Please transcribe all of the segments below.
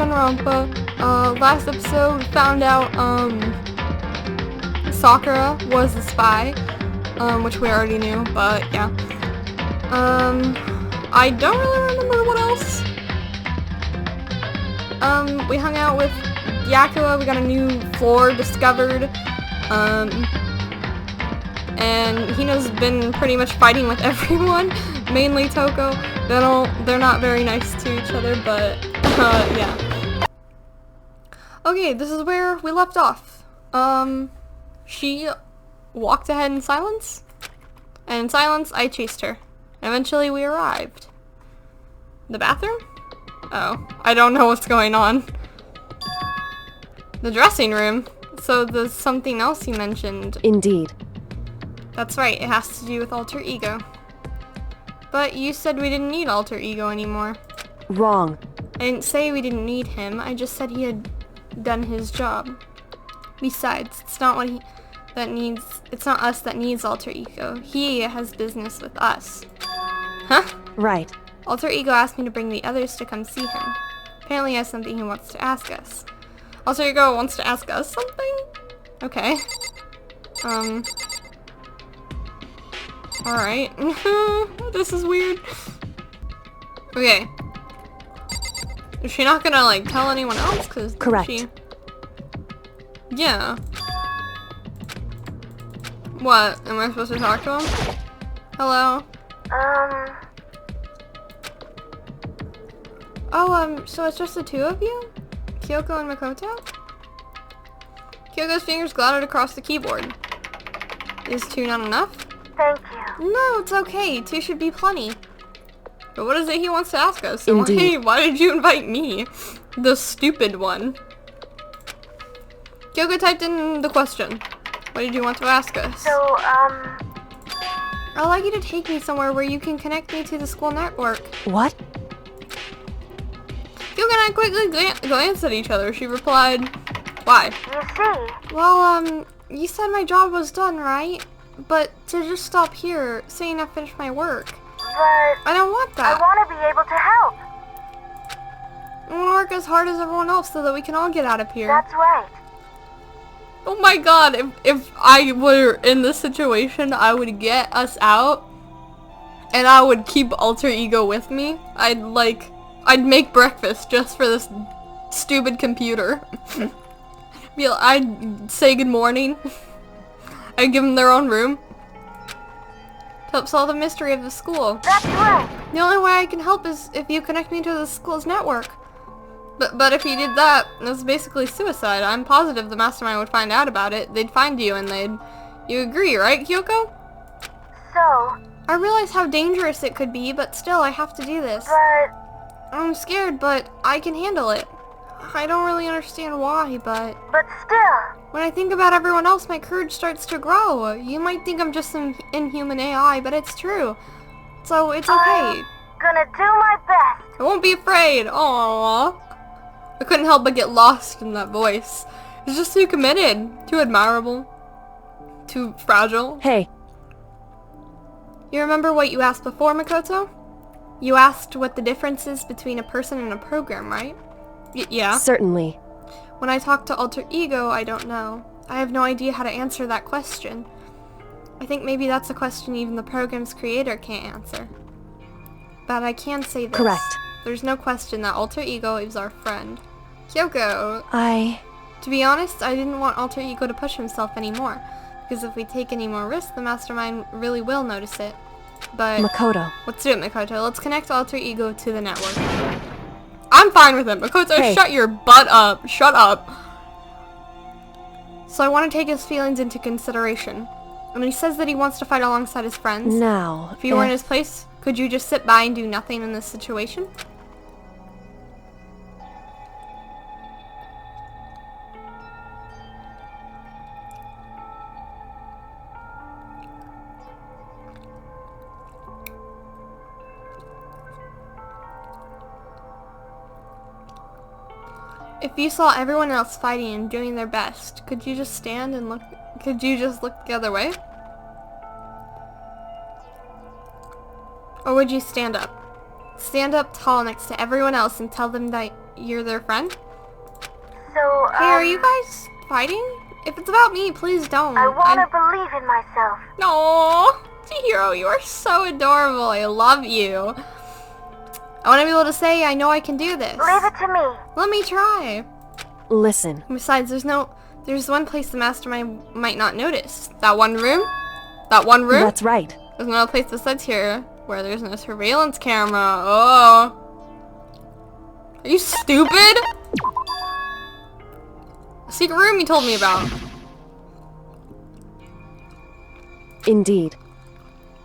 Danganronpa. Last episode we found out Sakura was the spy, which we already knew, but yeah. I don't really remember what else. We hung out with Yakua, we got a new floor discovered, and Hino's been pretty much fighting with everyone, mainly Toko. They're not very nice to each other, but, yeah. Okay, this is where we left off. She walked ahead in silence, and in silence, I chased her. Eventually, we arrived. The bathroom? Oh, I don't know what's going on. The dressing room? So there's something else you mentioned. Indeed. That's right, it has to do with alter ego. But you said we didn't need alter ego anymore. Wrong. I didn't say we didn't need him, I just said he had done his job. Besides, it's not us that needs alter ego. He has business with us. Huh? Right. Alter ego asked me to bring the others to come see him. Apparently he has something he wants to ask us. Alter ego wants to ask us something? Okay. Alright. This is weird. Okay. Is she not gonna, like, tell anyone else? Cause correct. Yeah. What? Am I supposed to talk to him? Hello? Oh, so it's just the two of you? Kyoko and Makoto? Kyoko's fingers glided across the keyboard. Is two not enough? Thank you. No, it's okay. Two should be plenty. But what is it he wants to ask us? So, Indeed. hey, why did you invite me? The stupid one. Kyoko typed in the question. What did you want to ask us? So, I'd like you to take me somewhere where you can connect me to the school network. What? Kyoko and I quickly glanced at each other. She replied, why? you see, Well, you said my job was done, right? But to just stop here, saying I finished my work. but I don't want I that. want to be able to help. I want to work as hard as everyone else so that we can all get out of here. That's right. Oh my god, if I were in this situation, I would get us out, and I would keep alter ego with me. I'd make breakfast just for this stupid computer. I'd say good morning. I'd give them their own room. To help solve the mystery of the school. That's right. The only way I can help is if you connect me to the school's network. But if you did that, that's basically suicide. I'm positive the mastermind would find out about it. They'd find you and You agree, right, Kyoko? So, I realize how dangerous it could be, but still, I have to do this. but I'm scared, but I can handle it. I don't really understand why, but still. when I think about everyone else, my courage starts to grow. You might think I'm just some inhuman AI, but it's true. So, it's okay. I'm gonna do my best. I won't be afraid. Aww. I couldn't help but get lost in that voice. It's just too committed, too admirable, too fragile. Hey. You remember what you asked before, Makoto? You asked what the difference is between a person and a program, right? Yeah. Certainly. When I talk to alter ego, I don't know. I have no idea how to answer that question. I think maybe that's a question even the program's creator can't answer. But I can say this. Correct. There's no question that alter ego is our friend. Kyoko. To be honest, I didn't want alter ego to push himself anymore. Because if we take any more risks, the mastermind really will notice it. But Makoto. let's do it, Makoto. Let's connect alter ego to the network. I'm fine with it. Makoto, Hey. Shut your butt up. Shut up. So I want to take his feelings into consideration. And he says that he wants to fight alongside his friends. Now, If you were in his place, could you just sit by and do nothing in this situation? If you saw everyone else fighting and doing their best, could you just stand and look? Could you just look the other way? Or would you stand up? Stand up tall next to everyone else and tell them that you're their friend? So, Hey, are you guys fighting? If it's about me, please don't. I want to believe in myself. No, Chihiro, you are so adorable. I love you. I want to be able to say, I know I can do this. Leave it to me. Let me try. Listen. Besides, there's one place the mastermind might not notice. That one room? That one room? That's right. There's another place besides here where there's no surveillance camera. Oh. Are you stupid? A secret room you told me about. Indeed.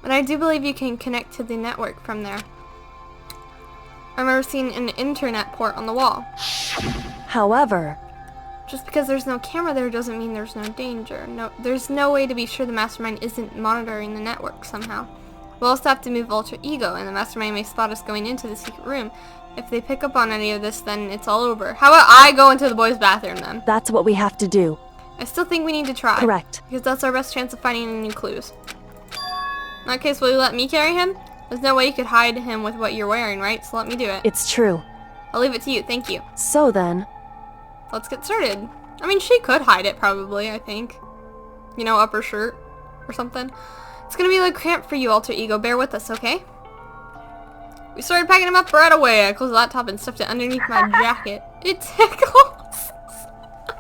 And I do believe you can connect to the network from there. I remember seeing an internet port on the wall. However, Just because there's no camera there doesn't mean there's no danger. No, there's no way to be sure the mastermind isn't monitoring the network somehow. We'll also have to move Alter Ego, and the mastermind may spot us going into the secret room. If they pick up on any of this, then it's all over. How about I go into the boys' bathroom then? that's what we have to do. I still think we need to try. Correct. Because that's our best chance of finding any new clues. In that case, will you let me carry him? There's no way you could hide him with what you're wearing, right? So let me do it. It's true. I'll leave it to you, thank you. So then, Let's get started. I mean, she could hide it probably, I think. You know, up her shirt or something. It's gonna be like cramped for you, Alter Ego. Bear with us, okay? We started packing him up right away. I closed the laptop and stuffed it underneath my jacket. It tickles.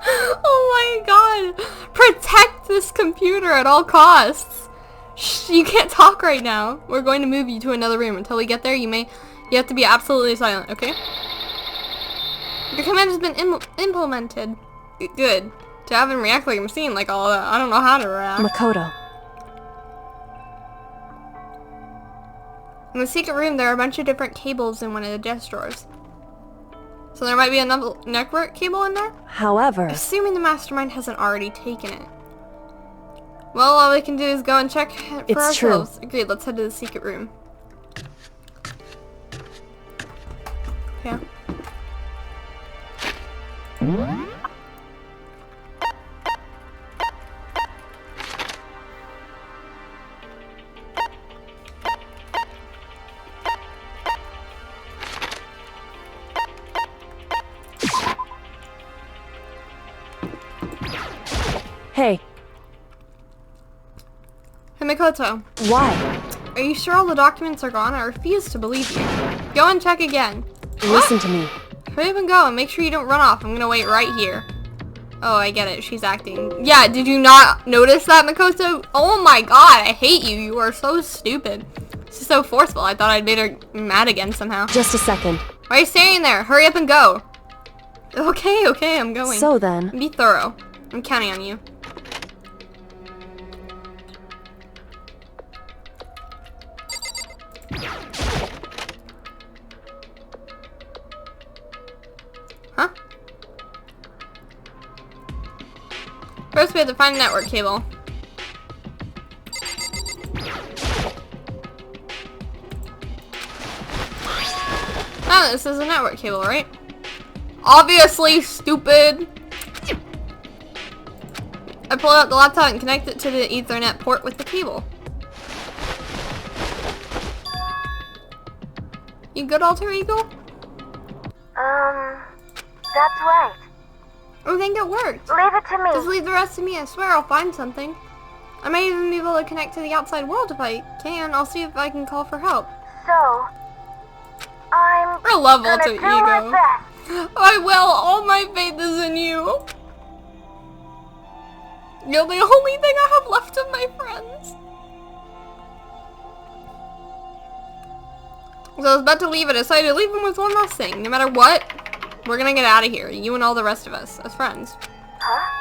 Oh my god. Protect this computer at all costs. Shh, you can't talk right now. We're going to move you to another room. Until we get there, you have to be absolutely silent, okay? Your command has been implemented. Good. To have him react like a machine like all that, I don't know how to react. Makoto. In the secret room, there are a bunch of different cables in one of the desk drawers. So there might be another network cable in there? However, Assuming the mastermind hasn't already taken it. Well, all we can do is go and check for It's true. ourselves. Agreed, let's head to the secret room. Yeah. hey, Hey, Mikoto. why? Are you sure all the documents are gone? I refuse to believe you. Go and check again. Listen to me. Hurry up and go, and make sure you don't run off. I'm gonna wait right here. Oh, I get it. She's acting. Yeah, did you not notice that, Mikoto? Oh my god, I hate you. You are so stupid. She's so forceful. I thought I'd made her mad again somehow. Just a second. Why are you standing there? Hurry up and go. Okay, I'm going. So then, Be thorough. I'm counting on you. Huh? First we have to find a network cable. Oh, this is a network cable, right? Obviously, stupid! I pull out the laptop and connect it to the Ethernet port with the cable. You good, Alter Ego? That's right. I think it worked. Leave it to me. Just leave the rest to me. I swear I'll find something. I might even be able to connect to the outside world if I can. I'll see if I can call for help. So, I'm I love gonna Alter do my Ego. best. I will. All my faith is in you. You're the only thing I have left of my friends. So I was about to leave it. I decided to leave him with one last thing. No matter what, we're gonna get out of here. You and all the rest of us as friends. Huh?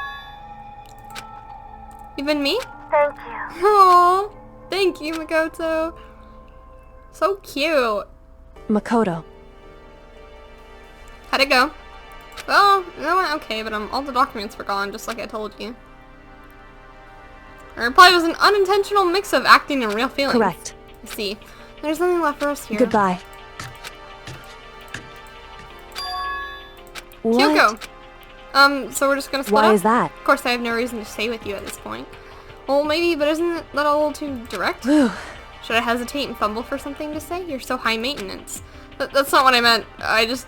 Even me? Thank you. Aww. Thank you, Makoto. So cute. Makoto. How'd it go? Well, it went okay, but all the documents were gone, just like I told you. Her reply was an unintentional mix of acting and real feelings. Correct. I see. There's nothing left for us here. Goodbye. What? Kyoko. So we're just gonna split Why up? is that? Of course, I have no reason to stay with you at this point. Well, maybe, but isn't that a little too direct? Whew. Should I hesitate and fumble for something to say? You're so high maintenance. That's not what I meant. I just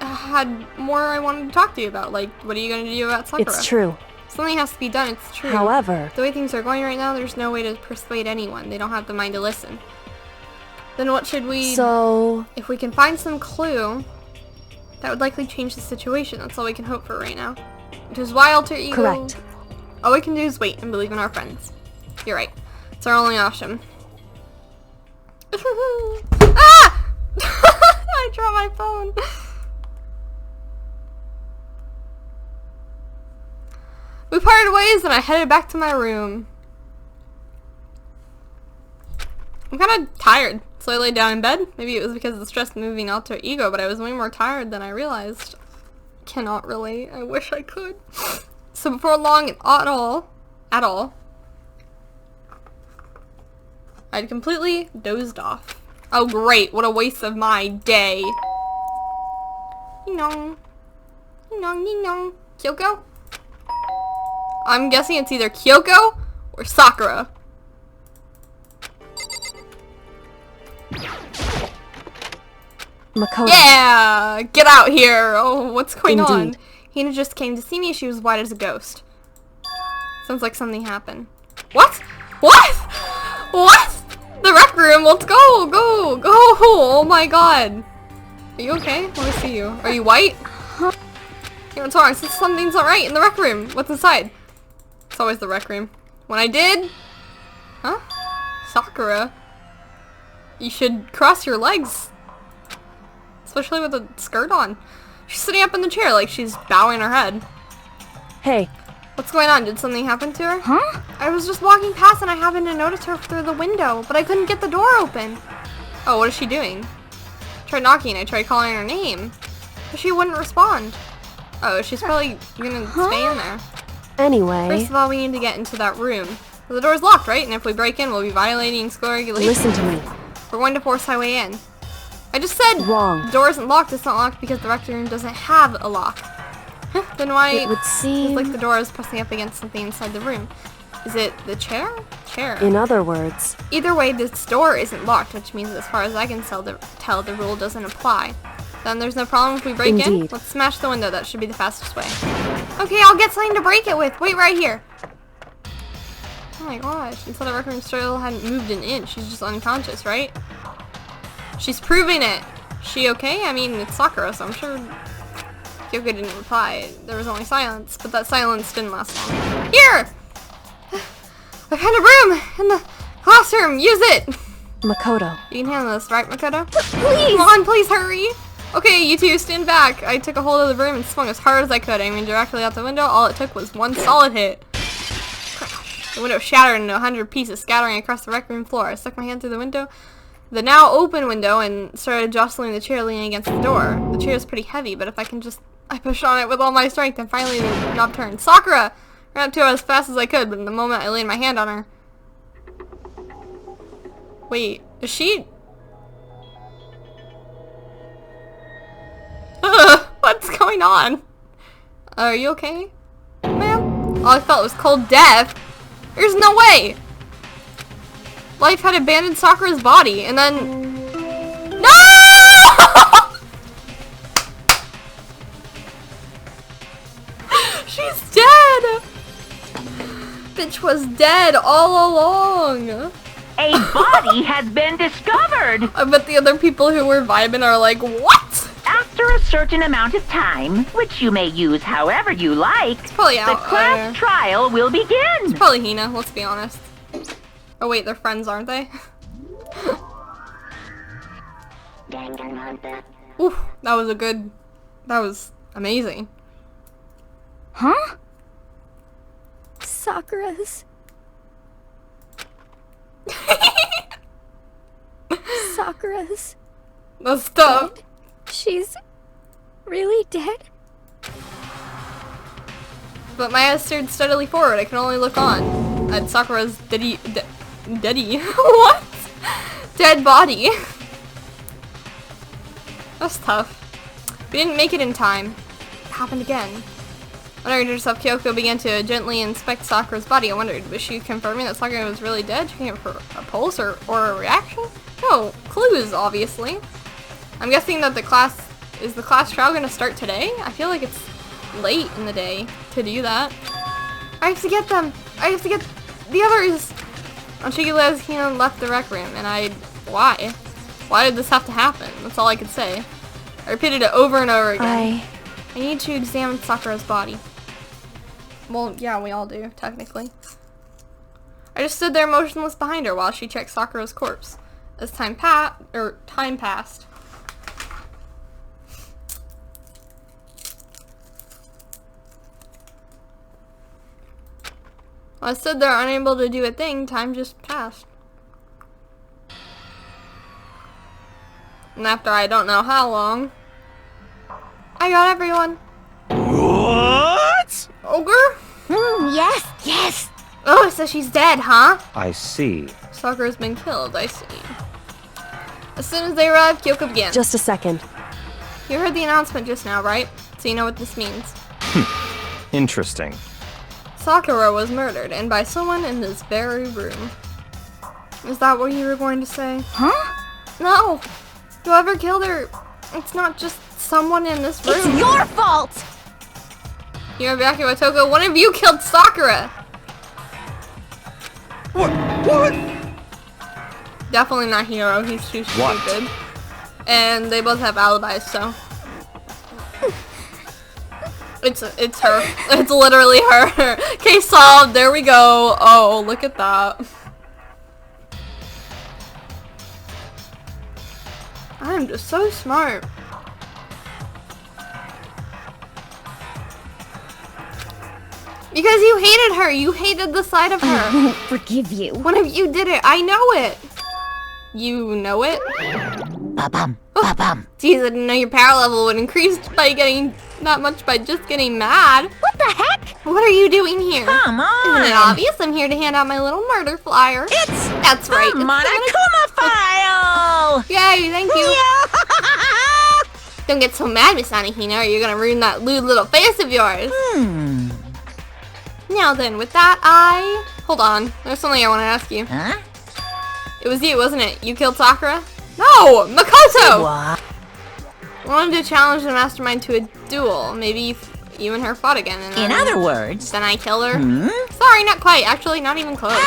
had more I wanted to talk to you about. Like, what are you gonna do about Sakura? It's true. Something has to be done. It's true. However, The way things are going right now, there's no way to persuade anyone. They don't have the mind to listen. Then what should we... so... If we can find some clue, that would likely change the situation. That's all we can hope for right now. Which is why alter ego... Correct. All we can do is wait and believe in our friends. You're right. It's our only option. Ah! I dropped my phone. We parted ways and I headed back to my room. I'm kind of tired, so I laid down in bed. Maybe it was because of the stress of moving alter ego, but I was way more tired than I realized. Cannot relate. I wish I could. So before long at all, I'd completely dozed off. Oh great, what a waste of my day. Ding-dong. Ding-dong, ding-dong. Kyoko? I'm guessing it's either Kyoko or Sakura. Makoto. Yeah! Get out here! Oh, what's going on? Indeed. Hina just came to see me. She was white as a ghost. Sounds like something happened. What? What? What? The rec room! Let's go! Go! Go! Oh my god. Are you okay? Let me see you. Are you white? Hey, what's wrong? Something's not right in the rec room. What's inside? It's always the rec room. When I did... Huh? Sakura. You should cross your legs. Especially with a skirt on. She's sitting up in the chair like she's bowing her head. Hey, What's going on? Did something happen to her? huh? I was just walking past and I happened to notice her through the window, but I couldn't get the door open. Oh, what is she doing? I tried knocking. I tried calling her name, but she wouldn't respond. Oh, she's probably gonna stay in there. Anyway, First of all, we need to get into that room. Well, the door's locked, right? And if we break in, we'll be violating school regulations. listen to me. We're going to force our way in. I just said Wrong. the door isn't locked. It's not locked because the rec room doesn't have a lock. Huh, then why? It would It's seem... like the door is pressing up against something inside the room. Is it the chair? Chair. In other words, Either way, this door isn't locked, which means as far as I can tell, the rule doesn't apply. Then there's no problem if we break in. Indeed. Let's smash the window. That should be the fastest way. Okay, I'll get something to break it with. Wait right here. Oh my gosh. Until the rec room still hadn't moved an inch. She's just unconscious, right? She's proving it. She okay? I mean, it's Sakura, so I'm sure Kyoko didn't reply. There was only silence, but that silence didn't last long. Here! I found a broom in the classroom. Use it! Makoto. You can handle this, right, Makoto? Please! Come on, please hurry! Okay, you two, stand back. I took a hold of the broom and swung as hard as I could, aiming directly out the window. All it took was one solid hit. Crash. The window shattered into 100 pieces, scattering across the rec room floor. I stuck my hand through the window, the now open window, and started jostling the chair leaning against the door. The chair is pretty heavy, but if I can just... I pushed on it with all my strength, and finally the knob turned. Sakura! Ran up to her as fast as I could, but in the moment I laid my hand on her. Wait, is she... What's going on? Are you okay, ma'am? All I felt was cold death. There's no way! Life had abandoned Sakura's body, and then... No! She's dead! Bitch was dead all along. A body has been discovered! I bet the other people who were vibing are like, what? After a certain amount of time, which you may use however you like, Probably the out. class trial will begin. Probably Hina, let's be honest. Oh wait, they're friends, aren't they? Danganronpa. Ooh, that was a good... That was amazing. Huh? Sakura's... Sakura's... That's tough. She's... really dead? But my eyes stared steadily forward. I could only look on at Sakura's deady... what? Dead body. That's tough. We didn't make it in time. It happened again. Wondering to herself, Kyoko began to gently inspect Sakura's body. I wondered, was she confirming that Sakura was really dead? Checking it for a pulse or a reaction? No, clues, obviously. I'm guessing that the class Is the class trial gonna start today? I feel like it's late in the day to do that. I have to get them. I have to get the others. Anshigula's Hina left the rec room, and why? Why did this have to happen? That's all I could say. I repeated it over and over again. I need to examine Sakura's body. Well, yeah, we all do, technically. I just stood there motionless behind her while she checked Sakura's corpse. As time passed. While I stood there unable to do a thing, time just passed. And after I don't know how long, I got everyone. What? Ogre? Yes, yes. Oh, so she's dead, huh? I see. Sakura's been killed, I see. As soon as they arrived, Kyoko began. Just a second. You heard the announcement just now, right? So you know what this means. Interesting. Sakura was murdered, and by someone in this very room. Is that what you were going to say? Huh? No! Whoever killed her, it's not just someone in this room. It's your fault! Hirobaki Watoko, one of you killed Sakura! What? Definitely not Hiro, he's too What? stupid. And they both have alibis, so. It's her. It's literally her. Case solved, there we go. Oh, look at that. I'm just so smart. Because you hated her. You hated the sight of her. I won't forgive you. One of you did it. I know it. You know it? Ba-bum, ba-bum. Jeez, I didn't know your power level would increase by getting that much by just getting mad. What the heck? What are you doing here? Come Isn't it on. obvious? I'm here to hand out my little murder flyer. That's right. The Monokuma file! Yay, thank you. Don't get so mad, Miss Anahina, or you're gonna ruin that lewd little face of yours. Now then, with that, hold on. There's something I want to ask you. Huh? It was you, wasn't it? You killed Sakura? No! Makoto! What? I wanted to challenge the mastermind to a duel. Maybe you and her fought again. And In other words, then I killed her. Sorry, not quite. Actually, not even close.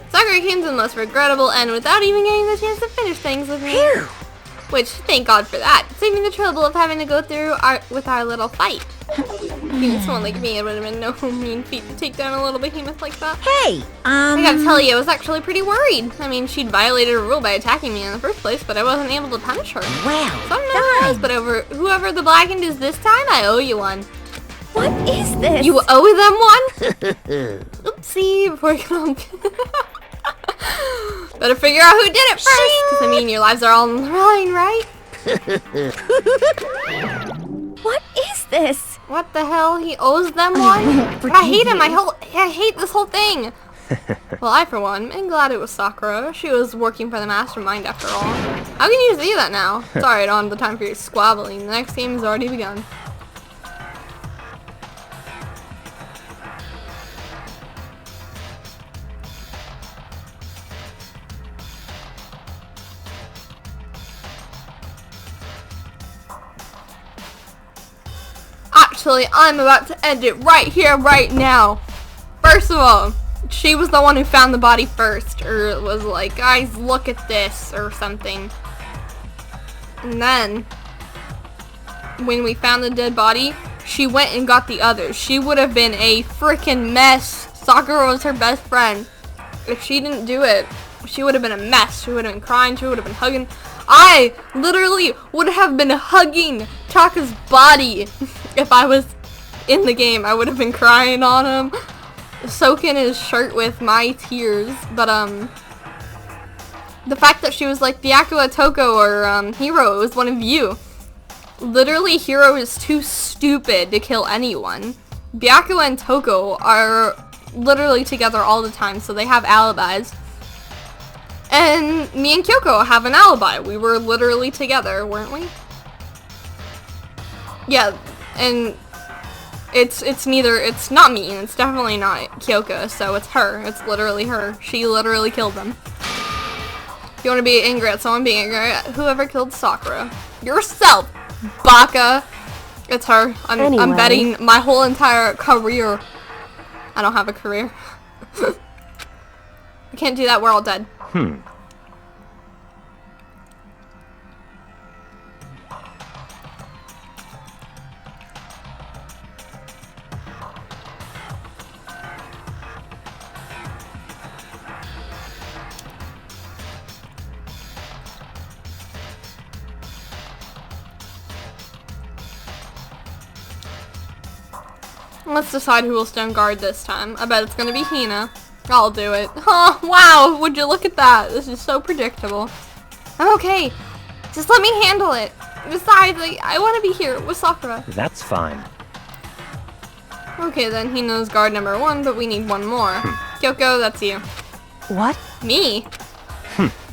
Sakura came to the most regrettable end without even getting the chance to finish things with me. Phew. Which, thank God for that. Saving the trouble of having to go through with our little fight. Being someone like me, it would have been no mean feat to take down a little behemoth like that. Hey, I gotta tell you, I was actually pretty worried. I mean, she'd violated a rule by attacking me in the first place, but I wasn't able to punish her. well, So I don't know who it is, but over whoever the blackened is this time, I owe you one. What is this? You owe them one? Oopsie, before you get on. Better figure out who did it first, because I mean, your lives are all on the line, right? What is this? What the hell? He owes them one? I hate him. I hate this whole thing. Well, I, for one, am glad it was Sakura. She was working for the mastermind after all. How can you say that now? Sorry, I don't have the time for your squabbling. The next game has already begun. Actually, I'm about to end it right here, right now. First of all, she was the one who found the body first, or was like, guys, look at this, or something. And then, when we found the dead body, she went and got the others. She would have been a freaking mess. Sakura was her best friend. If she didn't do it, she would have been a mess. She would have been crying, she would have been hugging. I literally would have been hugging Chaka's body if I was in the game. I would have been crying on him, soaking his shirt with my tears. But the fact that she was like Byakuya Toko or Hiro was one of you. Literally, Hiro is too stupid to kill anyone. Byakuya and Toko are literally together all the time, so they have alibis. And me and Kyoko have an alibi. We were literally together, weren't we? Yeah, and it's not me, and it's definitely not Kyoko, so it's her. It's literally her. She literally killed them. you want to be angry at someone, be angry at whoever killed Sakura. Yourself, Baka. It's her. I'm Anyway. betting my whole entire career. I don't have a career. I can't do that. We're all dead. Let's decide who will stand guard this time. I bet it's gonna be Hina. I'll do it. Oh, wow, would you look at that? This is so predictable. I'm okay. Just let me handle it. Besides, I want to be here with Sakura. That's fine. Okay, then Hina's guard number 1, but we need one more. Kyoko, that's you. What? Me?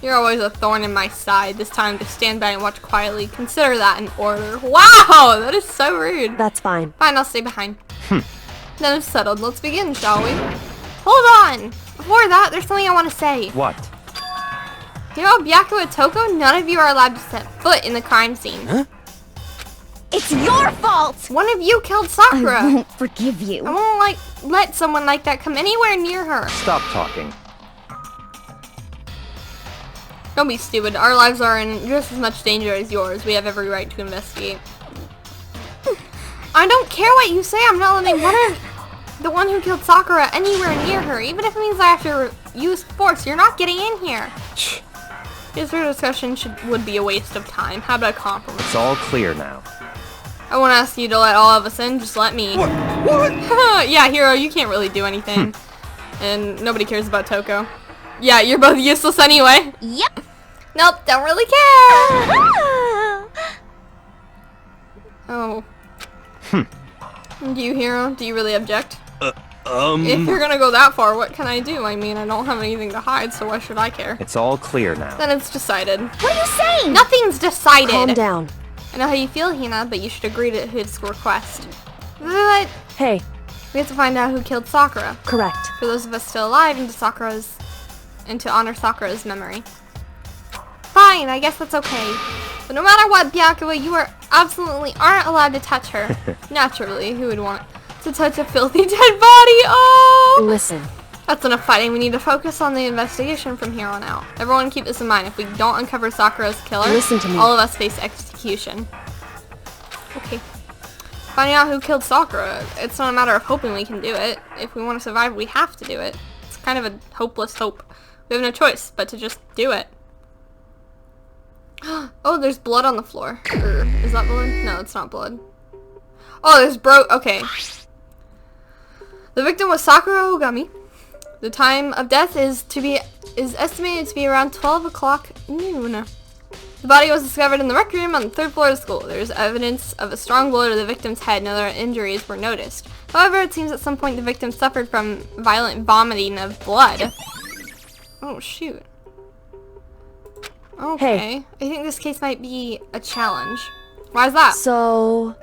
You're always a thorn in my side. This time to stand by and watch quietly. Consider that an order. Wow, that is so rude. That's fine. Fine, I'll stay behind. Then it's settled. Let's begin, shall we? Hold on! Before that, there's something I want to say. What? You know, Byakuya Toko, none of you are allowed to set foot in the crime scene. Huh? It's your fault! One of you killed I Sakura. won't forgive you. I won't, let someone like that come anywhere near her. Stop talking. Don't be stupid. Our lives are in just as much danger as yours. We have every right to investigate. I don't care what you say. I'm not letting the one who killed Sakura anywhere near her. Even if it means I have to use force, you're not getting in here. This discussion would be a waste of time. How about a compromise? It's all clear now. I won't ask you to let all of us in. Just let me. What? Yeah, Hiro, you can't really do anything. And nobody cares about Toko. Yeah, you're both useless anyway. Yep. Nope, don't really care. Oh. Do you, Hiro? Do you really object? If you're gonna go that far, what can I do? I mean, I don't have anything to hide, so why should I care? It's all clear now. Then it's decided. What are you saying? Nothing's decided. Calm down. I know how you feel, Hina, but you should agree to his request. But Hey, we have to find out who killed Sakura. correct. For those of us still alive, and to honor Sakura's memory. Fine, I guess that's okay. But no matter what, Byakuya, you aren't allowed to touch her. Naturally, who would want to touch a filthy dead body? Oh! Listen, That's enough fighting. We need to focus on the investigation from here on out. Everyone keep this in mind. If we don't uncover Sakura's killer, Listen to me. all of us face execution. Okay. Finding out who killed Sakura. It's not a matter of hoping we can do it. If we want to survive, we have to do it. It's kind of a hopeless hope. We have no choice but to just do it. Oh, there's blood on the floor. Is that blood? No, it's not blood. Oh, there's okay. The victim was Sakura Ogami. The time of death is estimated to be around 12 o'clock noon. The body was discovered in the rec room on the 3rd floor of the school. There's evidence of a strong blow to the victim's head. No other injuries were noticed. However, it seems at some point the victim suffered from violent vomiting of blood. Oh, shoot. Okay. Hey. I think this case might be a challenge. Why is that? so...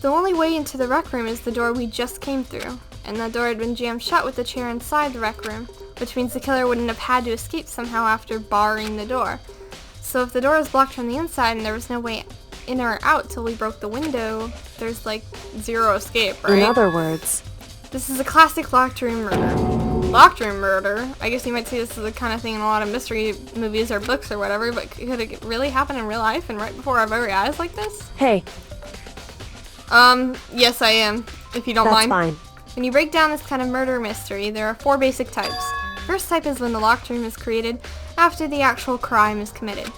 The only way into the rec room is the door we just came through. And that door had been jammed shut with the chair inside the rec room, which means the killer wouldn't have had to escape somehow after barring the door. So if the door was blocked from the inside and there was no way in or out till we broke the window, there's like zero escape, right? In other words, This is a classic locked room murder. Locked room murder? I guess you might see this as the kind of thing in a lot of mystery movies or books or whatever, but could it really happen in real life and right before our very eyes like this? hey, Yes I am, if you don't that's mind. fine. When you break down this kind of murder mystery, there are 4 basic types. First type is when the locked room is created after the actual crime is committed.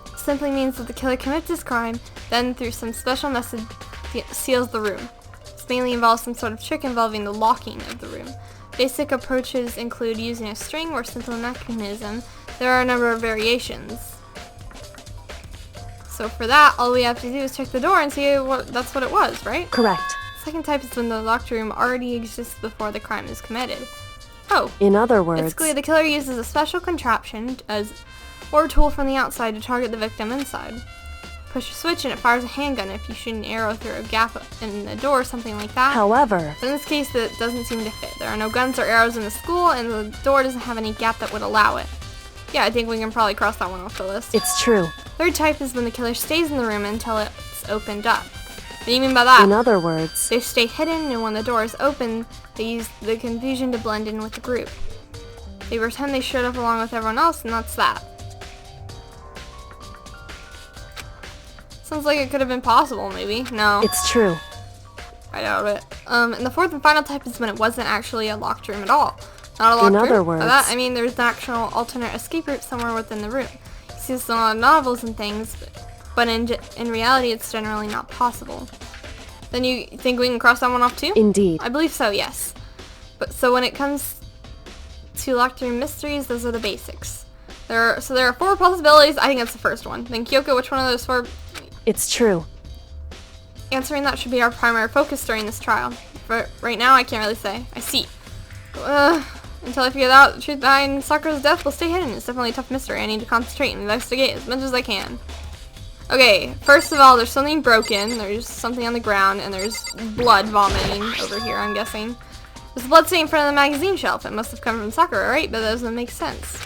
It simply means that the killer commits his crime, then through some special method seals the room. This mainly involves some sort of trick involving the locking of the room. Basic approaches include using a string or simple mechanism. There are a number of variations. So for that, all we have to do is check the door and see that's what it was, right? Correct. Second type is when the locked room already exists before the crime is committed. Oh, In other words, it's clear the killer uses a special contraption or tool from the outside to target the victim inside. Push a switch and it fires a handgun if you shoot an arrow through a gap in the door or something like that. however, But in this case, that doesn't seem to fit. There are no guns or arrows in the school, and the door doesn't have any gap that would allow it. Yeah, I think we can probably cross that one off the list. It's true. Third type is when the killer stays in the room until it's opened up. What do you mean by that? In other words, They stay hidden, and when the door is open, they use the confusion to blend in with the group. They pretend they showed up along with everyone else, and that's that. Sounds like it could have been possible, maybe. No, it's true. I doubt it. And the fourth and final type is when it wasn't actually a locked room at all. Not a locked In room. other By words, that, I mean there's an actual alternate escape route somewhere within the room. You see this in a lot of novels and things, but in reality, it's generally not possible. Then you think we can cross that one off too? Indeed. I believe so, yes. But so when it comes to locked room mysteries, those are the basics. There are 4 possibilities. I think that's the first one. Then Kyoko, which one of those 4? It's true. Answering that should be our primary focus during this trial. But right now, I can't really say. I see. Until I figure out the truth behind Sakura's death, will stay hidden. It's definitely a tough mystery. I need to concentrate and investigate as much as I can. Okay, first of all, there's something broken. There's something on the ground, and there's blood vomiting over here, I'm guessing. There's a blood stain in front of the magazine shelf. It must have come from Sakura, right? But that doesn't make sense.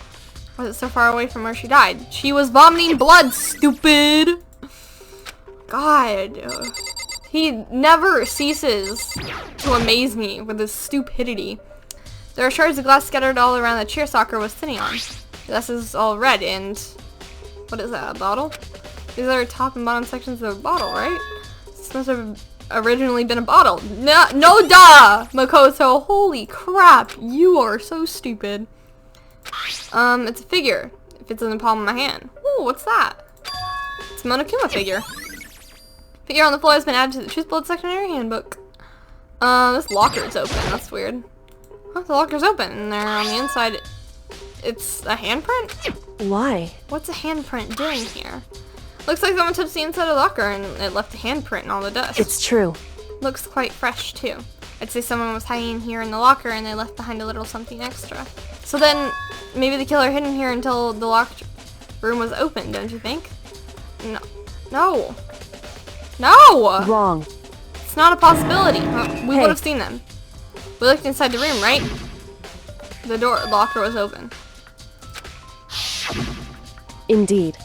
Why is it so far away from where she died? She was vomiting blood, stupid! God. He never ceases to amaze me with his stupidity. There are shards of glass scattered all around the chair Sakura was sitting on. This is all red and... what is that, a bottle? These are top and bottom sections of a bottle, right? This must have originally been a bottle. No, duh! Makoto, holy crap, you are so stupid. It's a figure. It fits in the palm of my hand. Ooh, what's that? It's a Monokuma figure. Figure on the floor has been added to the Truth Blood Secondary Handbook. This locker is open. That's weird. Oh, the locker's open, and there on the inside, it's a handprint? Why? What's a handprint doing here? Looks like someone touched the inside of the locker and it left a handprint in all the dust. It's true. Looks quite fresh, too. I'd say someone was hiding here in the locker and they left behind a little something extra. So then, maybe the killer hid in here until the locked room was open, don't you think? No. No! No! Wrong. It's not a possibility. We Hey. would have seen them. We looked inside the room, right? The locker was open. Indeed.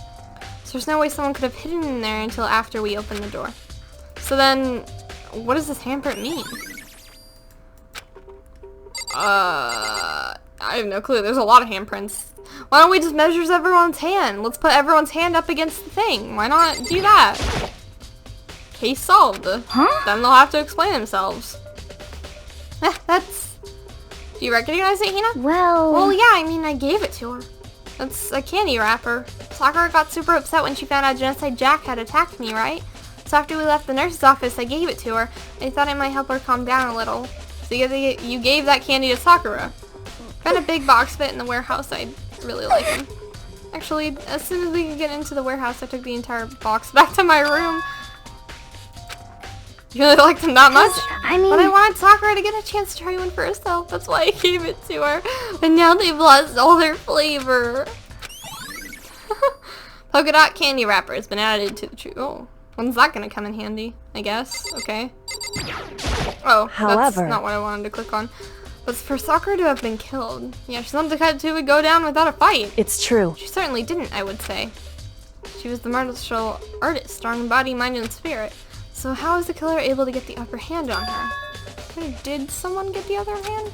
So there's no way someone could have hidden in there until after we opened the door. So then, what does this handprint mean? I have no clue. There's a lot of handprints. Why don't we just measure everyone's hand? Let's put everyone's hand up against the thing. Why not do that? Case solved. Huh? Then they'll have to explain themselves. That's... Do you recognize it, Hina? Well, yeah, I mean, I gave it to her. That's a candy wrapper. Sakura got super upset when she found out Genocide Jack had attacked me, right? So after we left the nurse's office, I gave it to her. I thought it might help her calm down a little. So you gave that candy to Sakura. Found a big box fit in the warehouse. I really like him. Actually, as soon as we could get into the warehouse, I took the entire box back to my room. You really liked him that much? But I wanted Sakura to get a chance to try one for herself. That's why I gave it to her. But now they've lost all their flavor. Polka dot candy wrapper has been added to the Oh, when's that gonna come in handy? I guess. Okay. Oh, that's However, not what I wanted to click on. But for Sakura to have been killed, yeah, she's not the kind who would go down without a fight. it's true. She certainly didn't, I would say. She was the martial artist, strong in body, mind, and spirit. So how is the killer able to get the upper hand on her? Did someone get the other hand?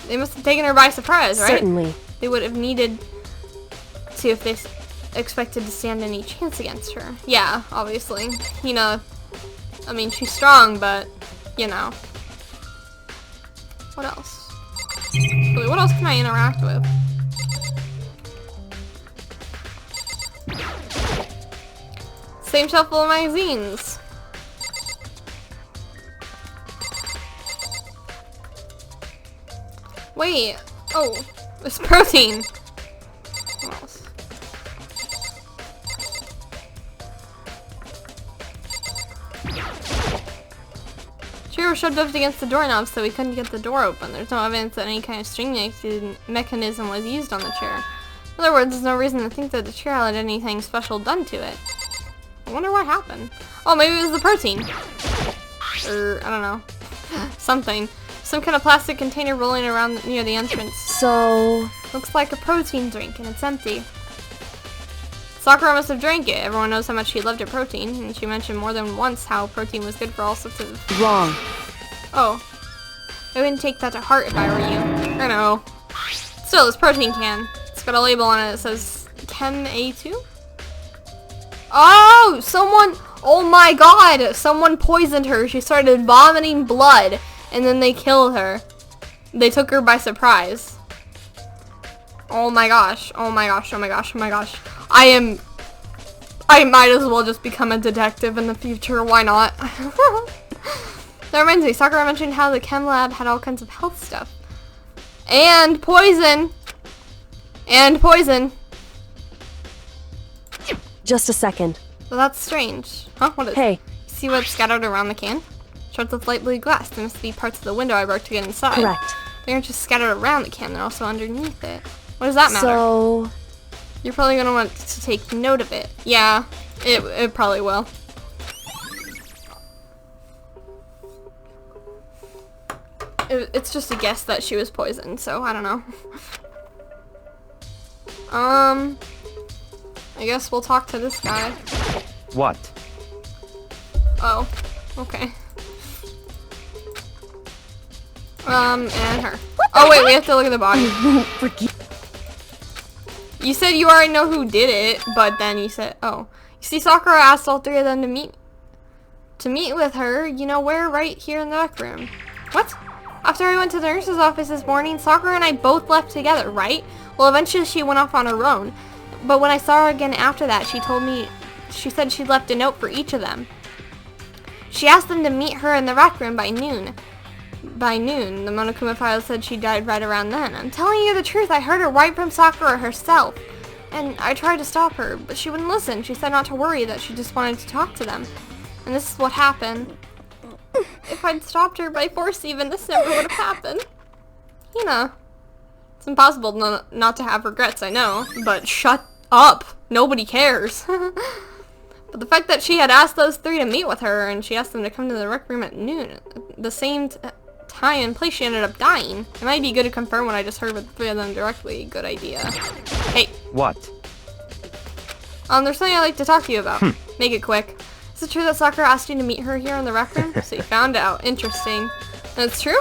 They must have taken her by surprise, right? Certainly. They would have needed to if they expected to stand any chance against her. Yeah, obviously. Hina, I mean, she's strong, but, you know. What else? Really, what else can I interact with? Same shelf full of magazines. Wait. Oh, there's protein. What else? Chair was shoved up against the doorknob so we couldn't get the door open. There's no evidence that any kind of string mechanism was used on the chair. In other words, there's no reason to think that the chair had anything special done to it. I wonder what happened. Oh, maybe it was the protein. Or, I don't know. Something. Some kind of plastic container rolling around near the entrance. So, Looks like a protein drink, and it's empty. Sakura must have drank it. Everyone knows how much she loved her protein, and she mentioned more than once how protein was good for all sorts of... wrong. Oh. I wouldn't take that to heart if I were you. I know. Still, this protein can. It's got a label on it that says Chem A2? Oh! Someone... Oh my god! Someone poisoned her. She started vomiting blood, and then they killed her. They took her by surprise. Oh my gosh. Oh my gosh. Oh my gosh. Oh my gosh. I might as well just become a detective in the future. Why not? That reminds me. Sakura mentioned how the chem lab had all kinds of health stuff. And poison. And poison. Just a second. Well, that's strange. Huh? What is it? Hey, See what's scattered around the can? Shards of light blue glass. There must be parts of the window I broke to get inside. correct. They aren't just scattered around the can, they're also underneath it. What does that matter? So, You're probably gonna want to take note of it. Yeah, it probably will. It's just a guess that she was poisoned, so I don't know. I guess we'll talk to this guy. What? Oh, okay. And her. Oh wait, we have to look at the body. You said you already know who did it, but then you said, oh. You see, Sakura asked all three of them to meet with her, you know where, right here in the rec room. What? After I went to the nurse's office this morning, Sakura and I both left together, right? Well, eventually she went off on her own. But when I saw her again after that, she said she'd left a note for each of them. She asked them to meet her in the rec room by noon. By noon, the Monokuma file said she died right around then. I'm telling you the truth, I heard it right from Sakura herself. And I tried to stop her, but she wouldn't listen. She said not to worry, that she just wanted to talk to them. And this is what happened. If I'd stopped her by force even, this never would have happened. You know, it's impossible not to have regrets, I know. But shut up. Nobody cares. But the fact that she had asked those three to meet with her, and she asked them to come to the rec room at noon, the same time and place she ended up dying. It might be good to confirm what I just heard with the three of them directly. Good idea. Hey. What? There's something I'd like to talk to you about. Make it quick. Is it true that Sakura asked you to meet her here in the rec room? So you found out. Interesting. That's true?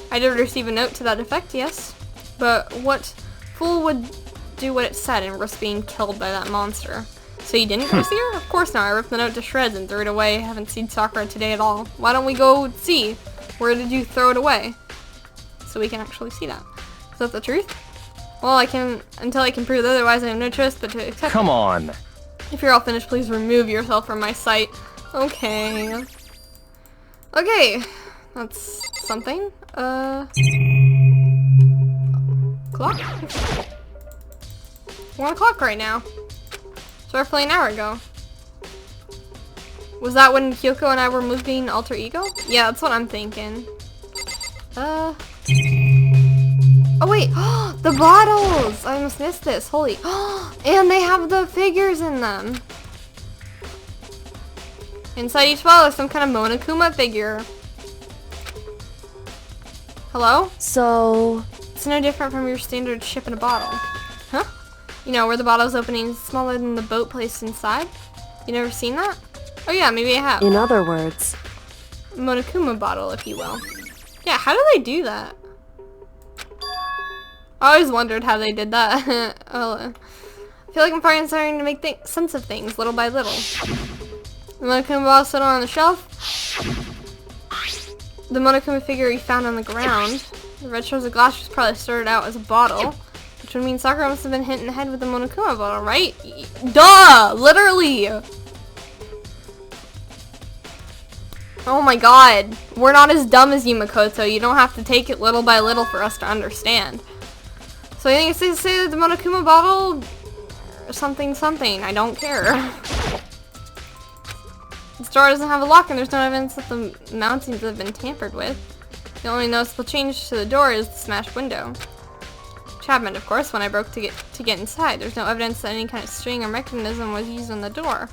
I did receive a note to that effect, yes. But what fool would do what it said and risk being killed by that monster? So you didn't go see her? Of course not. I ripped the note to shreds and threw it away. I haven't seen Sakura today at all. Why don't we go see? Where did you throw it away? So we can actually see that. Is that the truth? Well, until I can prove otherwise, I have no choice but to accept Come on. If you're all finished, please remove yourself from my sight. Okay. Okay. That's something. Clock? 1 o'clock right now. It's roughly an hour ago. Was that when Kyoko and I were moving Alter Ego? Yeah, that's what I'm thinking. Oh wait, the bottles! I almost missed this, holy. And they have the figures in them. Inside each bottle is some kind of Monokuma figure. Hello? So, It's no different from your standard ship in a bottle. Huh? You know, where the bottle's opening is smaller than the boat placed inside? You never seen that? Oh yeah, maybe I have. in other words, Monokuma bottle, if you will. Yeah, how do they do that? I always wondered how they did that. I feel like I'm finally starting to make sense of things, little by little. The Monokuma bottle sitting on the shelf. The Monokuma figure you found on the ground. The red shards of glass was probably started out as a bottle, which would mean Sakura must have been hit in the head with the Monokuma bottle, right? Duh! Literally! Oh my god. We're not as dumb as you, Makoto. You don't have to take it little by little for us to understand. So I think it's safe to say that the Monokuma bottle... something something. I don't care. The door doesn't have a lock and there's no evidence that the mountings have been tampered with. The only noticeable change to the door is the smashed window. Which happened, of course, when I broke to get inside. There's no evidence that any kind of string or mechanism was used on the door.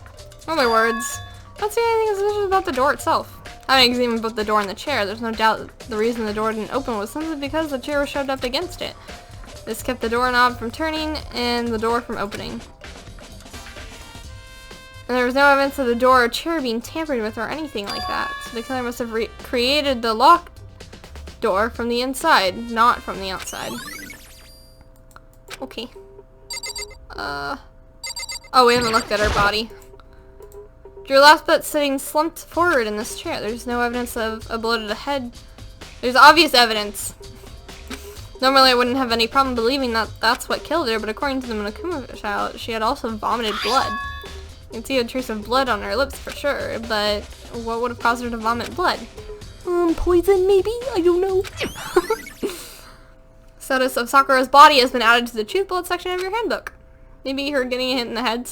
In other words, I don't see anything suspicious about the door itself. Having examined both the door and the chair, there's no doubt that the reason the door didn't open was simply because the chair was shoved up against it. This kept the doorknob from turning and the door from opening. And there was no evidence of the door or chair being tampered with or anything like that. So the killer must have created the locked door from the inside, not from the outside. Okay. Oh, we haven't looked at her body. Your last bet sitting slumped forward in this chair. There's no evidence of a blow to the head. There's obvious evidence. Normally I wouldn't have any problem believing that that's what killed her, but according to the Monokuma child, she had also vomited blood. You can see a trace of blood on her lips for sure, but what would have caused her to vomit blood? Poison maybe? I don't know. Status of Sakura's body has been added to the truth blood section of your handbook. Maybe her getting hit in the head,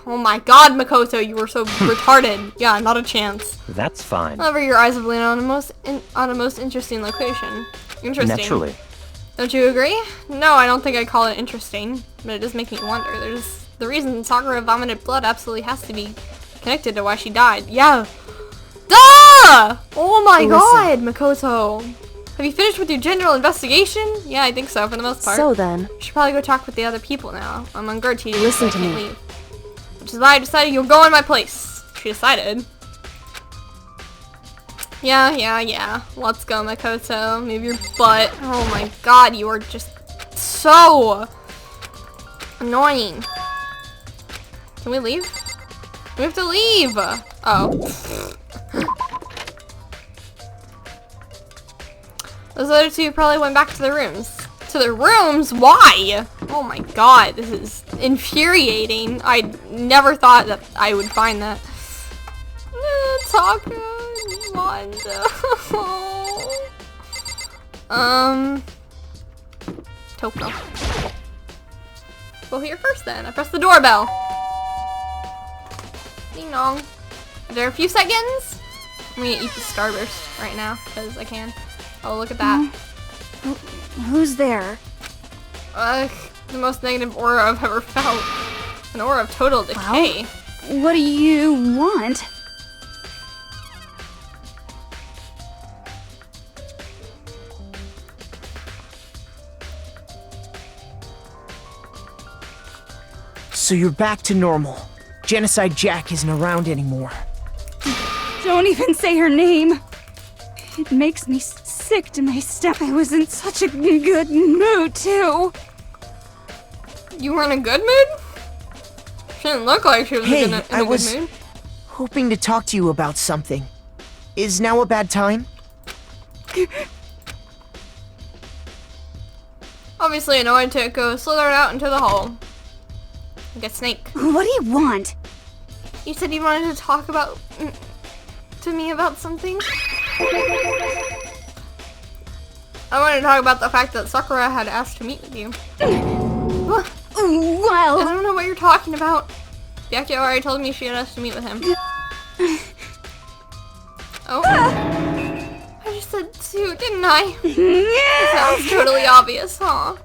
oh my god, Makoto, you were so retarded. Yeah, not a chance. That's fine. However, your eyes have landed on a most interesting location. Interesting. Naturally. Don't you agree? No, I don't think I'd call it interesting, but it does make me wonder. The reason Sakura vomited blood absolutely has to be connected to why she died. Yeah. Duh! Oh my god, Makoto. Have you finished with your general investigation? Yeah, I think so, for the most part. So then, You should probably go talk with the other people now. I'm on guard duty, Listen so to I can't me. leave. Which is why I decided you'll go in my place. She decided. Yeah. Let's go, Makoto. Move your butt. Oh my god, you are just so annoying. Can we leave? We have to leave! Oh. Those other two probably went back to their rooms. To their rooms? Why? Oh my god, this is infuriating. I never thought that I would find that. Taka, Wanda. Toko. Go here first then. I press the doorbell. Ding dong. Are there a few seconds? I'm gonna eat the Starburst right now, because I can. Oh, look at that. Who's there? The most negative aura I've ever felt. An aura of total decay. What do you want? So you're back to normal. Genocide Jack isn't around anymore. Don't even say her name. It makes me sick to my stomach. I was in such a good mood, too. You were in a good mood? She didn't look like she was Hey, in a I good was mood. hoping to talk to you about something. Is now a bad time? Obviously annoyed, Toko slithered out into the hole. Like a snake. What do you want? You said you wanted to talk to me about something? I wanted to talk about the fact that Sakura had asked to meet with you. I Well, don't know what you're talking about. Byakuya already told me she had asked to meet with him. Oh. I just said two, didn't I? Sounds totally obvious, huh?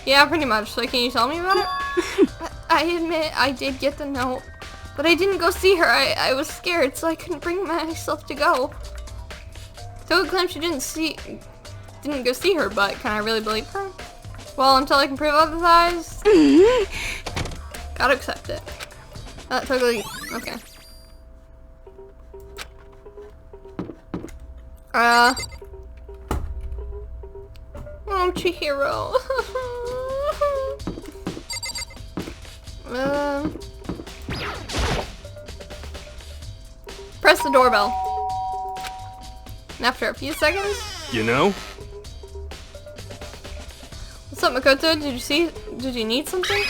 Yeah, pretty much. So can you tell me about it? I admit I did get the note, but I didn't go see her. I was scared, so I couldn't bring myself to go. Toga claims she didn't go see her, but can I really believe her? Well, until I can prove otherwise, gotta accept it. Totally, okay. Oh, Chihiro. Press the doorbell. And after a few seconds, You know? what's up, Makoto? Did you need something?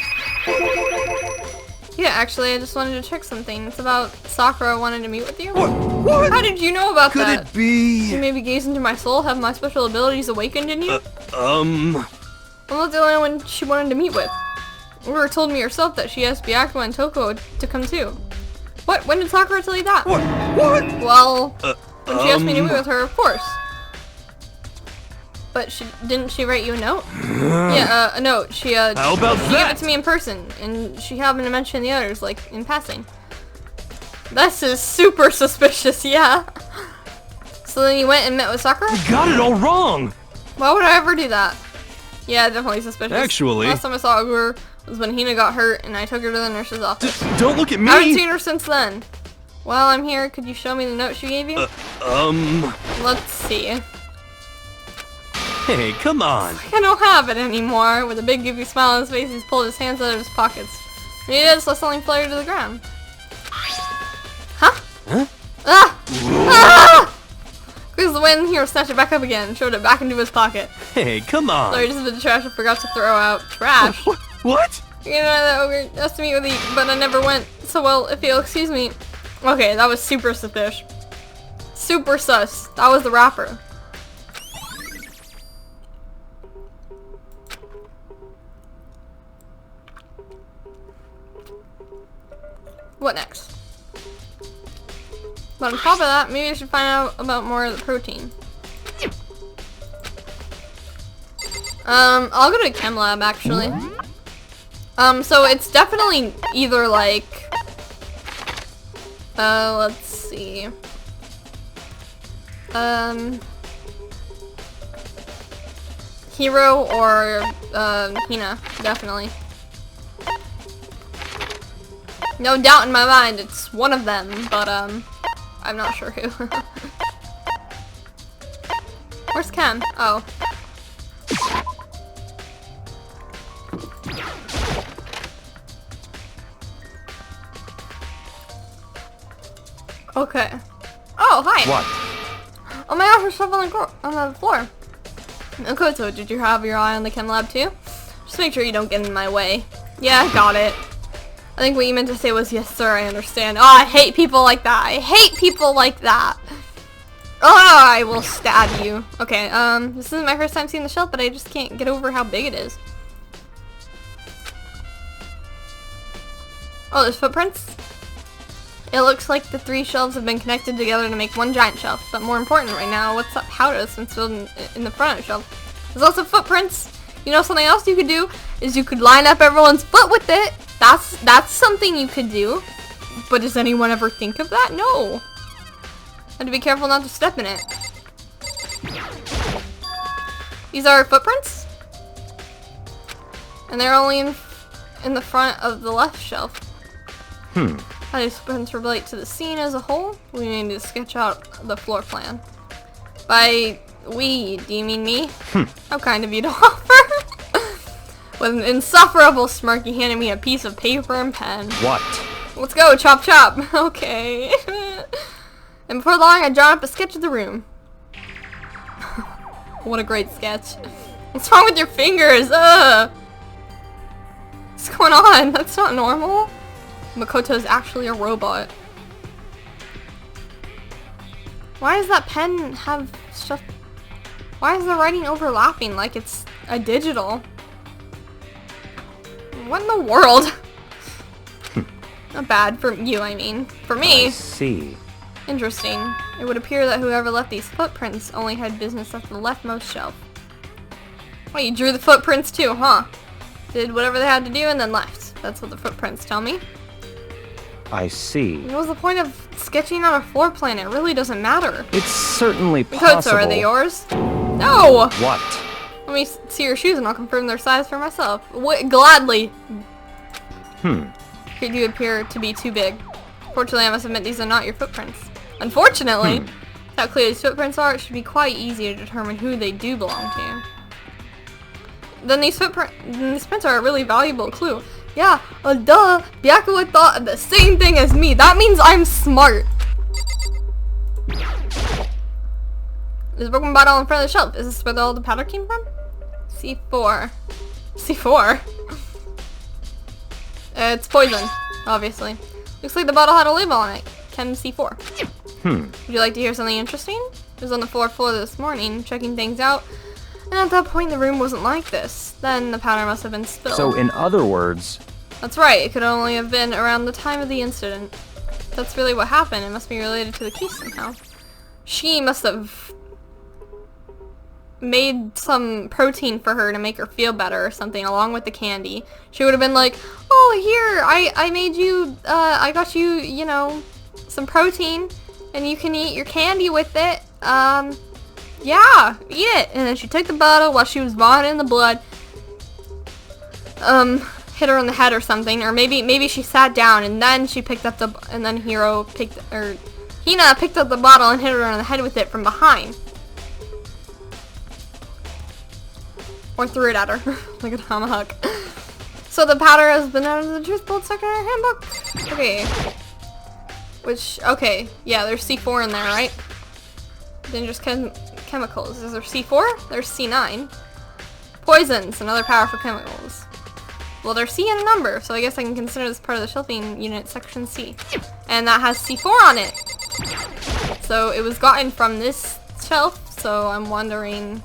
Yeah, actually, I just wanted to check something. It's about Sakura wanting to meet with you. What? How did you know about Could that? it be? You maybe gaze into my soul, have my special abilities awakened in you? I'm not the only one she wanted to meet with. Aura told me herself that she asked Byakuya and Toko to come too. What? When did Sakura tell you that? What? Well, when she asked me to meet um, with her, of course. But didn't she write you a note? Yeah, a note. She How about she gave it that? to me in person, and she happened to mention the others, like, in passing. This is super suspicious, yeah. So then you went and met with Sakura? You got it all wrong! Why would I ever do that? Yeah, definitely suspicious. Actually... Last time I saw her was when Hina got hurt and I took her to the nurse's office. Don't look at me! I haven't seen her since then. While I'm here, could you show me the note she gave you? Let's see. Hey, come on. I don't have it anymore. With a big goofy smile on his face, he's pulled his hands out of his pockets. When he did, so something fluttered to the ground. Huh? Huh? Ah! Ah! Because the wind here snatched it back up again and shoved it back into his pocket. Hey, come on. Sorry, just a bit of trash I forgot to throw out. Trash? What? You know that ogre asked to meet with you, but I never went. So, well, if you'll excuse me. Okay, that was super suspicious. Super sus. That was the rapper. What next? But on top of that, maybe I should find out about more of the protein. I'll go to chem lab actually. So it's definitely either like, let's see. Hero or Hina, definitely. No doubt in my mind, it's one of them, but I'm not sure who. Where's Chem? Oh. Okay. Oh, hi. What? Oh my gosh, there's stuff on the floor. Okay, so did you have your eye on the chem lab too? Just make sure you don't get in my way. Yeah, I got it. I think what you meant to say was, yes sir, I understand. Oh, I hate people like that. I hate people like that. Oh, I will stab you. Okay, this isn't my first time seeing the shelf, but I just can't get over how big it is. Oh, there's footprints? It looks like the 3 shelves have been connected together to make one giant shelf. But more important right now, what's that powder that's been spilled in the front of the shelf? There's also footprints. You know, something else you could do is you could line up everyone's foot with it. That's something you could do. But does anyone ever think of that? No. Had to be careful not to step in it. These are footprints? And they're only in the front of the left shelf. How these footprints relate to the scene as a whole? We need to sketch out the floor plan. By we, do you mean me? How kind of you to offer. With an insufferable smirk, he handed me a piece of paper and pen. What? Let's go, chop chop. Okay. And before long, I drawn up a sketch of the room. What a great sketch. What's wrong with your fingers? What's going on? That's not normal. Makoto is actually a robot. Why does that pen have stuff? Why is the writing overlapping like it's a digital? What in the world? Not bad for you, I mean. For me. I see. Interesting. It would appear that whoever left these footprints only had business at the leftmost shelf. Wait, you drew the footprints too, huh? Did whatever they had to do and then left. That's what the footprints tell me. I see. What was the point of sketching out a floor plan? It really doesn't matter. It's certainly Makoto, possible. are they yours? No! What? Let me see your shoes and I'll confirm their size for myself. Gladly. They do appear to be too big. Fortunately, I must admit these are not your footprints. Unfortunately, how clear these footprints are, it should be quite easy to determine who they do belong to. Then these prints are a really valuable clue. Yeah, duh. Byakuya thought of the same thing as me. That means I'm smart. There's a broken bottle in front of the shelf. Is this where all the powder came from? C4. C4? It's poison, obviously. Looks like the bottle had a label on it. Chem C4. Would you like to hear something interesting? I was on the floor this morning, checking things out. And at that point, the room wasn't like this. Then the powder must have been spilled. So in other words... That's right. It could only have been around the time of the incident. That's really what happened. It must be related to the case somehow. She must have made some protein for her to make her feel better or something along with the candy. She would have been like, oh, here, I made you, I got you, you know, some protein and you can eat your candy with it. Yeah, eat it. And then she took the bottle while she was vomiting the blood. Hit her in the head or something, or maybe she sat down and then she picked up and then Hina picked up the bottle and hit her in the head with it from behind. Or threw it at her like a tomahawk. So the powder has been added to the truth bolt section in our handbook. Okay. Yeah, there's C4 in there, right? Dangerous chemicals. Is there C4? There's C9. Poisons, another powerful chemicals. Well, there's C and a number, so I guess I can consider this part of the shelving unit, section C. And that has C4 on it. So it was gotten from this shelf, so I'm wondering...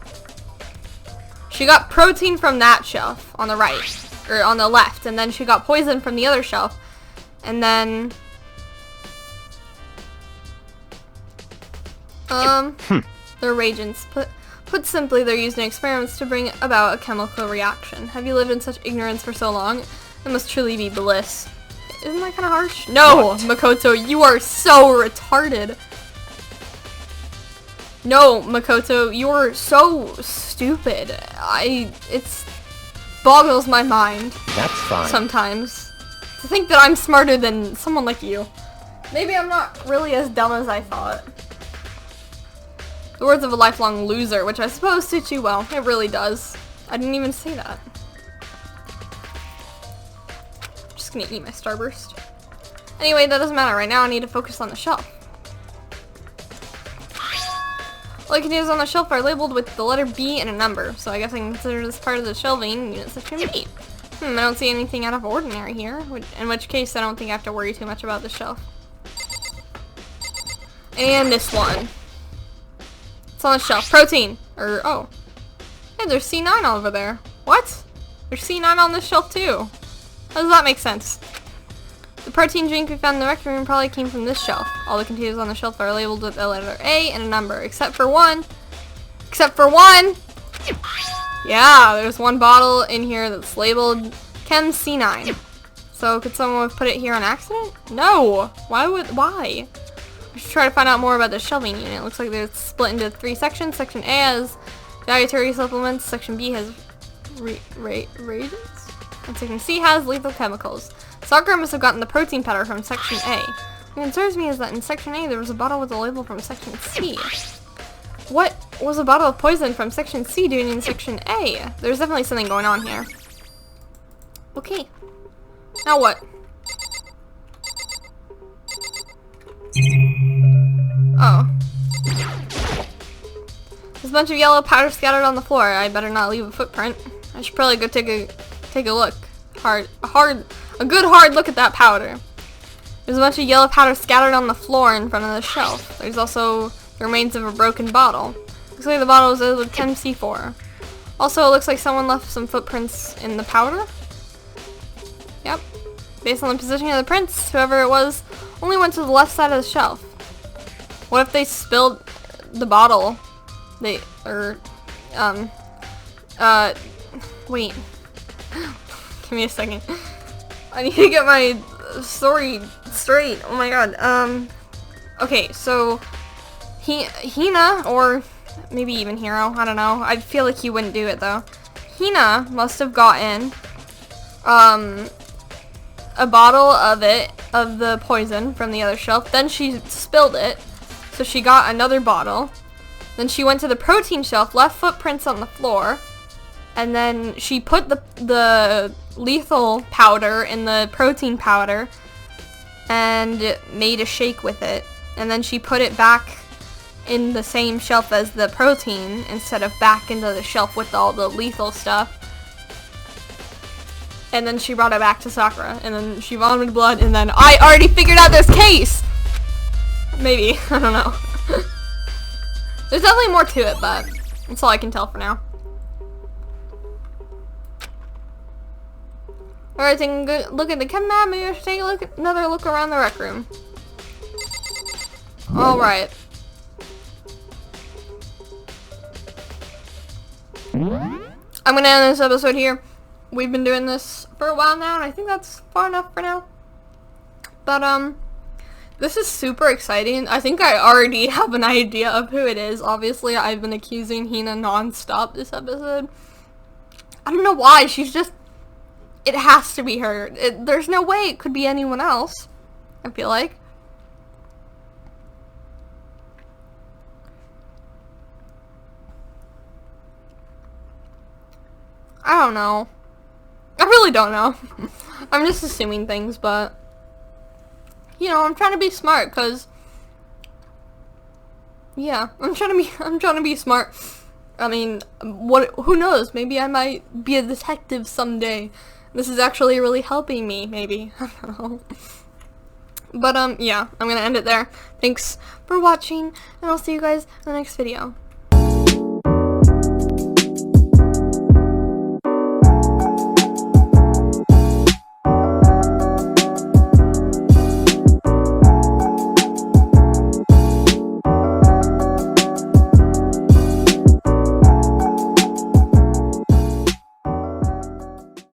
She got protein from that shelf on the right, or on the left, and then she got poison from the other shelf, and then... They're reagents. Put simply, they're used in experiments to bring about a chemical reaction. Have you lived in such ignorance for so long? It must truly be bliss. Isn't that kind of harsh? No, Makoto, you are so retarded. No, Makoto, you are so stupid. It boggles my mind. That's fine. Sometimes. To think that I'm smarter than someone like you. Maybe I'm not really as dumb as I thought. The words of a lifelong loser, which I suppose suits you well. It really does. I didn't even say that. I'm just gonna eat my Starburst. Anyway, that doesn't matter. Right now I need to focus on the shelf. All the containers on the shelf are labeled with the letter B and a number, so I guess I can consider this part of the shelving unit section B. I don't see anything out of ordinary here, in which case I don't think I have to worry too much about the shelf. And this one. It's on the shelf. Protein. Oh. Hey, there's C9 over there. What? There's C9 on this shelf too. How does that make sense? The protein drink we found in the rec room probably came from this shelf. All the containers on the shelf are labeled with the letter A and a number, except for one. Except for one! Yeah, there's one bottle in here that's labeled Chem C9. So could someone have put it here on accident? No! Why? I should try to find out more about the shelving unit. It looks like they're split into 3 sections. Section A has dietary supplements. Section B has reagents. And Section C has lethal chemicals. Sakura must have gotten the protein powder from Section A. What concerns me is that in Section A there was a bottle with a label from Section C. What was a bottle of poison from Section C doing in Section A? There's definitely something going on here. Okay. Now what? Oh. There's a bunch of yellow powder scattered on the floor. I better not leave a footprint. I should probably go take a look. A good hard look at that powder. There's a bunch of yellow powder scattered on the floor in front of the shelf. There's also the remains of a broken bottle. Looks like the bottle was with 10 C4. Also, it looks like someone left some footprints in the powder. Yep. Based on the positioning of the prints, whoever it was only went to the left side of the shelf. What if they spilled the bottle? Wait. Give me a second. I need to get my story straight. Oh my god. Okay, so Hina, or maybe even Hiro, I don't know. I feel like he wouldn't do it though. Hina must have gotten a bottle of the poison from the other shelf. Then she spilled it, so she got another bottle. Then she went to the protein shelf, left footprints on the floor, and then she put the lethal powder in the protein powder and made a shake with it. And then she put it back in the same shelf as the protein instead of back into the shelf with all the lethal stuff. And then she brought it back to Sakura, and then she vomited blood, and then I already figured out this case! Maybe, I don't know. There's definitely more to it, but that's all I can tell for now. Alright, taking a good look at the chem map, maybe I should take another look around the rec room. Alright. I'm gonna end this episode here. We've been doing this for a while now, and I think that's far enough for now. But, This is super exciting. I think I already have an idea of who it is. Obviously, I've been accusing Hina non-stop this episode. I don't know why. She's just... It has to be her. There's no way it could be anyone else, I feel like. I don't know. I really don't know. I'm just assuming things, but... You know, I'm trying to be smart, cause... Yeah, I'm trying to be smart. I mean, who knows? Maybe I might be a detective someday. This is actually really helping me, maybe. I don't know. But, yeah, I'm gonna end it there. Thanks for watching, and I'll see you guys in the next video.